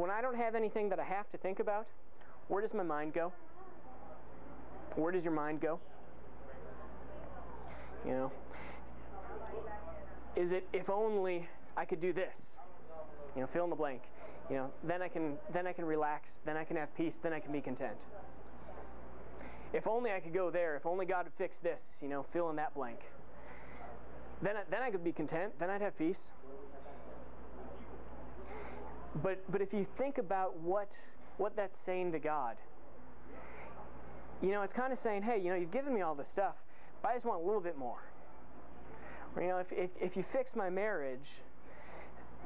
when I don't have anything that I have to think about, where does my mind go? Where does your mind go? You know, is it, if only I could do this? You know, fill in the blank. You know, then I can relax, then I can have peace, then I can be content. If only I could go there, if only God would fix this, you know, fill in that blank. Then I could be content, then I'd have peace. But if you think about what that's saying to God, you know, it's kind of saying, hey, you know, you've given me all this stuff, but I just want a little bit more. Or, you know, if you fix my marriage,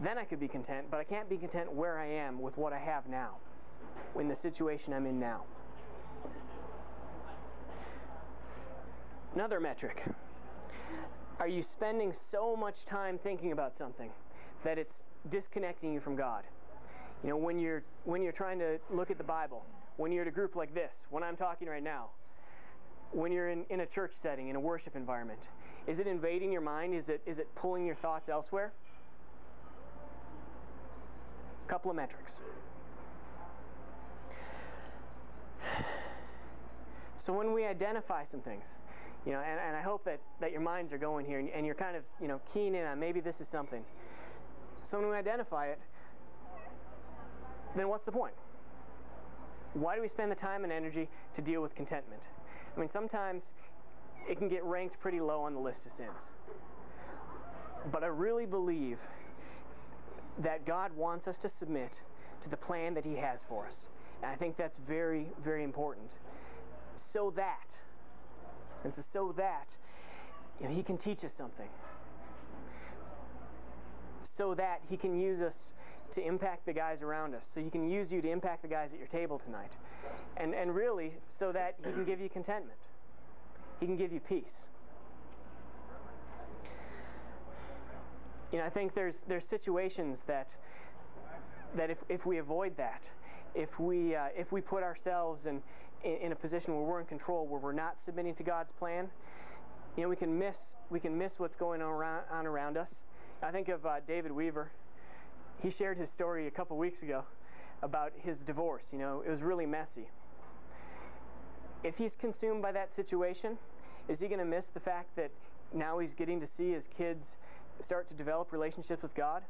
then I could be content, but I can't be content where I am with what I have now, in the situation I'm in now. Another metric. Are you spending so much time thinking about something that it's disconnecting you from God? You know, when you're trying to look at the Bible, when you're at a group like this, when I'm talking right now, when you're in a church setting, in a worship environment, is it invading your mind? Is it pulling your thoughts elsewhere? A couple of metrics. So when we identify some things, you know, and I hope that your minds are going here and you're kind of, you know, keying in on maybe this is something. So when we identify it, then what's the point? Why do we spend the time and energy to deal with contentment? I mean, sometimes it can get ranked pretty low on the list of sins. But I really believe that God wants us to submit to the plan that He has for us. And I think that's very, very important. So that you know, He can teach us something. So that He can use us to impact the guys around us. So He can use you to impact the guys at your table tonight. And really, so that He can give you contentment. He can give you peace. You know, I think there's situations that if we avoid that, if we put ourselves in a position where we're in control, where we're not submitting to God's plan, you know, we can miss what's going on around us. I think of David Weaver. He shared his story a couple weeks ago about his divorce. You know, it was really messy. If he's consumed by that situation, is he going to miss the fact that now he's getting to see his kids start to develop relationships with God?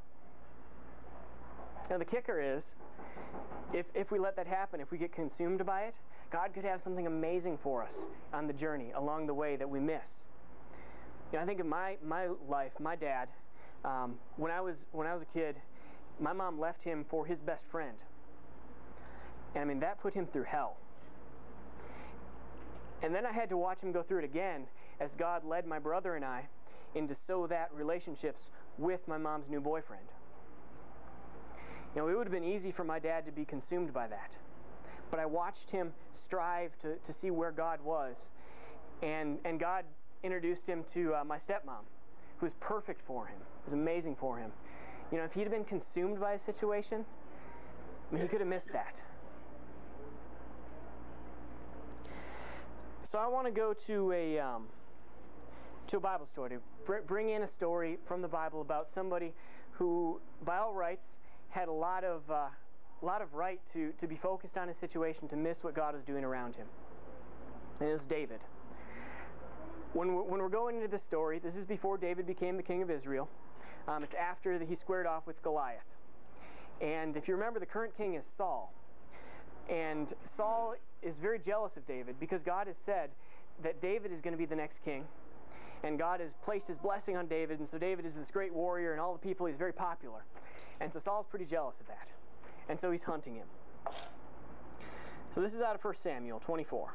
Now the kicker is, if we let that happen, if we get consumed by it, God could have something amazing for us on the journey, along the way, that we miss. You know, I think of my life, my dad, when I was a kid, my mom left him for his best friend. And I mean, that put him through hell. And then I had to watch him go through it again as God led my brother and I into relationships with my mom's new boyfriend. You know, it would have been easy for my dad to be consumed by that. But I watched him strive to see where God was. And God introduced him to my stepmom, who was perfect for him, was amazing for him. You know, if he'd have been consumed by a situation, I mean, he could have missed that. So I want to go to a Bible story, to bring in a story from the Bible about somebody who, by all rights, had a lot of right to be focused on his situation, to miss what God was doing around him. And it was David. When we're going into this story, this is before David became the king of Israel. It's after he squared off with Goliath. And if you remember, the current king is Saul. And Saul is very jealous of David because God has said that David is going to be the next king. And God has placed His blessing on David, and so David is this great warrior, and all the people, he's very popular. And so Saul's pretty jealous of that. And so he's hunting him. So this is out of 1 Samuel 24.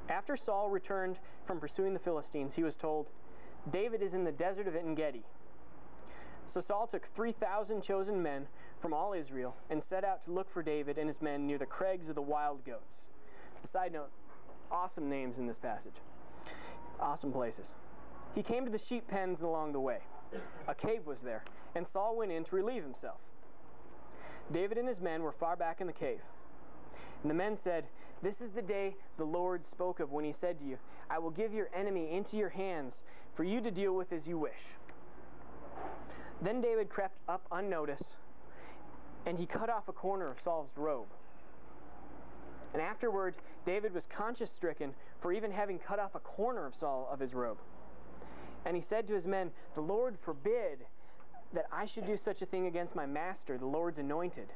After Saul returned from pursuing the Philistines, he was told, "David is in the desert of En-Gedi." So Saul took 3,000 chosen men from all Israel and set out to look for David and his men near the crags of the wild goats. A side note, awesome names in this passage. Awesome places. He came to the sheep pens along the way. A cave was there, and Saul went in to relieve himself. David and his men were far back in the cave. And the men said, "This is the day the Lord spoke of when He said to you, 'I will give your enemy into your hands for you to deal with as you wish.'" Then David crept up unnoticed and he cut off a corner of Saul's robe. And afterward, David was conscience-stricken for even having cut off a corner of Saul of his robe. And he said to his men, "The Lord forbid that I should do such a thing against my master, the Lord's anointed,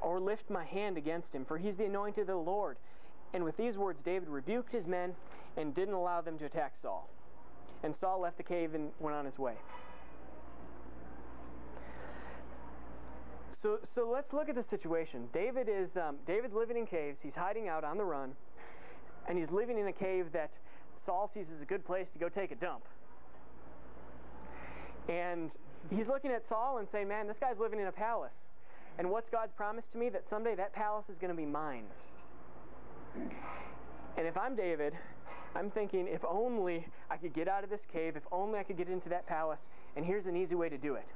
or lift my hand against him, for he's the anointed of the Lord." And with these words, David rebuked his men and didn't allow them to attack Saul. And Saul left the cave and went on his way. So let's look at the situation. David's living in caves. He's hiding out on the run, and he's living in a cave that Saul sees as a good place to go take a dump. And he's looking at Saul and saying, "Man, this guy's living in a palace. And what's God's promise to me? That someday that palace is going to be mine." And if I'm David, I'm thinking, if only I could get out of this cave, if only I could get into that palace, and here's an easy way to do it.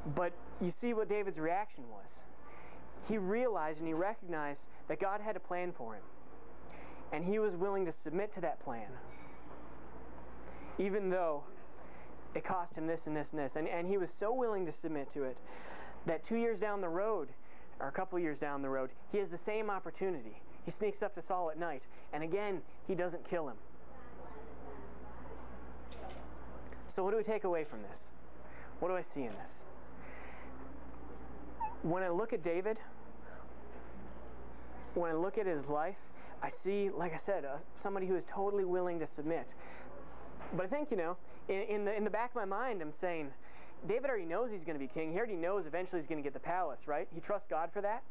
But you see what David's reaction was. He realized and he recognized that God had a plan for him. And he was willing to submit to that plan, even though it cost him this and this and this. And he was so willing to submit to it that 2 years down the road, or a couple years down the road, he has the same opportunity. He sneaks up to Saul at night, and again, he doesn't kill him. So what do we take away from this? What do I see in this? When I look at David, when I look at his life, I see, like I said, somebody who is totally willing to submit. But I think, in the back of my mind, I'm saying, David already knows he's going to be king. He already knows eventually he's going to get the palace, right? He trusts God for that,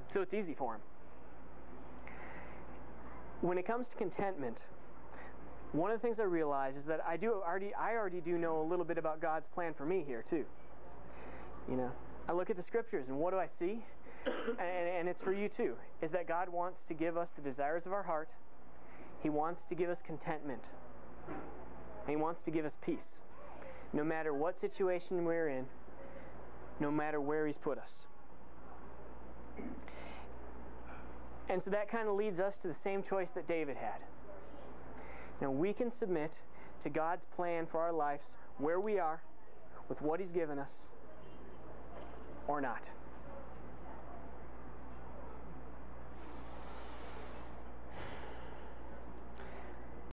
so it's easy for him. When it comes to contentment, one of the things I realize is that I already do know a little bit about God's plan for me here too. I look at the scriptures, and what do I see? And it's for you too, is that God wants to give us the desires of our heart. He wants to give us contentment. And He wants to give us peace. No matter what situation we're in, no matter where He's put us. And so that kind of leads us to the same choice that David had. Now we can submit to God's plan for our lives where we are, with what He's given us, or not.